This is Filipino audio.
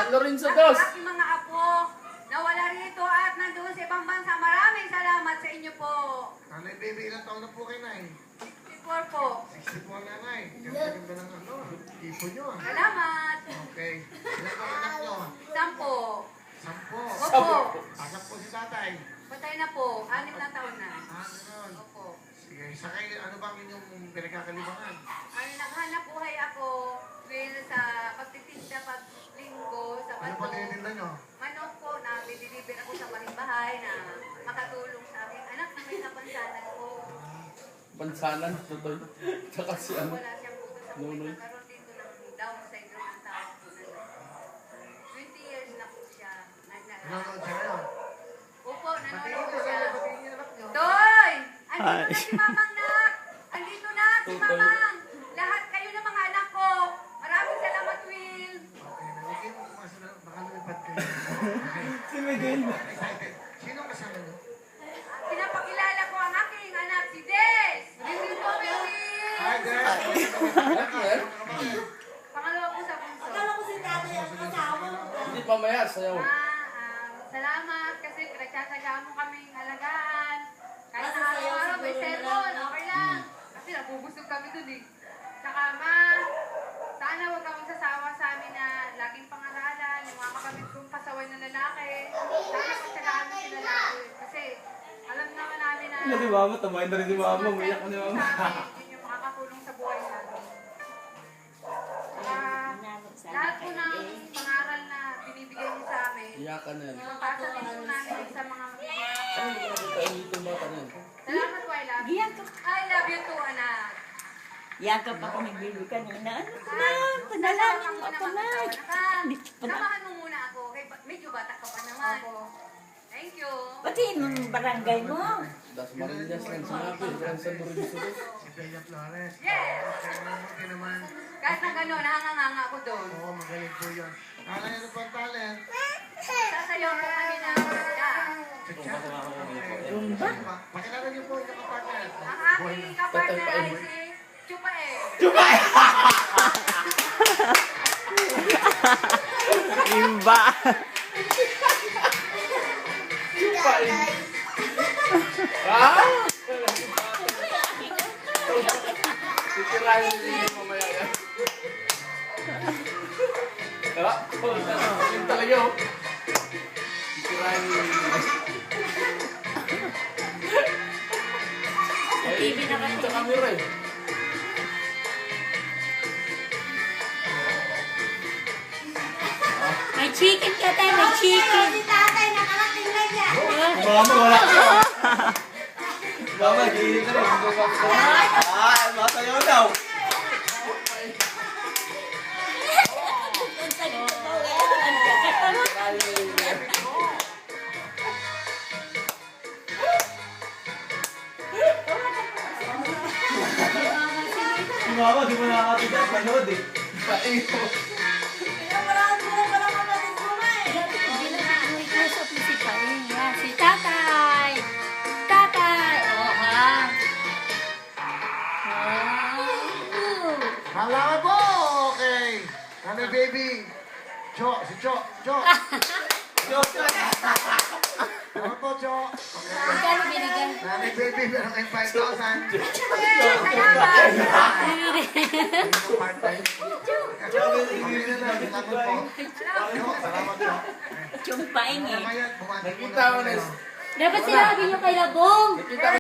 Lorenzo Dos. Ang aking mga apo na wala rito at nandoon sa ibang bansa. Maraming salamat sa inyo po. Nanay baby, ilang taon na po kayo, Nay? 64 po. 64 na, Nay. Ganda ng ano, tipo nyo. Ah. Salamat. Okay. Ilang taon anak nyo? 10. 10. Opo. Asan po si tatay? Patay na po. 6 na taon na. Ganun. Opo. Sige, sa kayo, ano bang inyong pinagkakalibangan? Naghanap buhay ako sa pagtitinda pag linggo sa Ano bato. pa tinitinda nyo? Manok po na bidiliver ako sa bahay na makatulong sa aking anak na may kapansanan po. Bansanan, tutoy. Tsaka si ano. Wala siyang bukod sa Nunoy. buhay. Nagkaroon dito ng Down syndrome ang tawag po na. 20 years na po siya. Nanonood siya ngayon? Opo, Batiin nanonood ko siya. siya, batiin niyo anak nyo. Toy! Andito na si Mamang nak! Andito na si Tutoy. Mamang! Lahat kayo ng mga anak ko! Maraming salamat, Will! Okay, nalagay mo kumasa na, baka lumipad kayo. Okay. Si Miguel. Excited. Sino kasama nyo? Pinapakilala ko ang aking anak, si Des! Nandito, Will! Hi, there. Anak mo eh? Pangalawa po sa bunso. Akala ko si tatay ang asawa ko. Hindi mamaya, sayaw. Salamat kasi pinagtsatsagaan mo kaming alagaan. Kahit Kasi na sayaw araw-araw may siguro cellphone, nila, no? okay lang. Kasi nabubusog kami dun eh. Tsaka sana huwag kang magsasawa sa amin na laging pangaralan, yung mga kapatid kong pasaway na lalaki. Sana pagtsagaan mo sila lagi. Kasi alam naman namin na Ano si Mama? Tamay na rin si Mama. Umiyak ni Mama. yun yung makakatulong sa buhay natin. Tsaka lahat po ng pangaral na binibigay niyo sa amin, Iyakan na yan. ipapasa din po namin sa mga Ano hindi ko nakita ang itong bata na yan? Salamat po, I love you. I love you too, anak. Yakap ako nagbili kanina. Ano ka na? Ay, Panalangin samahan ako mo na. naman ako, anak. Samahan mo muna ako. Kay, medyo bata ka pa naman. Thank you. Pati yung barangay mo. Das Marinas lang sinabi. Yan sa Lorenzo Dos. Si Bella Flores. Yes! Okay, mabuti naman. Kahit na gano'n, nanganganga ako doon. Oo, magaling po yun. Nanay, ano pang talent? Sasayaw ko kami na ja. Pakilala niyo po yung kapartner. Ang aking kapartner ay si Chupae. Imba. Chupain. Ha? Titirahin niyo mamaya yan. Tara. Yun talaga oh. Titirahin niyo. TV na kasi. Sa camera eh. May chicken ka tayo, may chicken. Si tatay, nakarating na niya. Mama, wala ka. Mama, gilid na rin. Masayaw daw. Ang sagot ko, ang gagat. Si Mama, di mo nakakatigas. Panood eh. Paingo. Pinaparaan mo na pala kapatid mo nga eh. Si tatay. Tatay. Oh, ha. Halaman po! Okay. Nanay baby. Cho, si Cho. Cho. Ano po, Cho? Okay. Magkano binigyan? Nanay baby, meron kayong 5,000. Salamat. Part-time. Okay na lang. Salamat po. Cho, salamat po. Chumpaing eh. Mamaya, bumati po Nakita ko na. kayo. Dapat sinabi niyo kay Labong. Nakita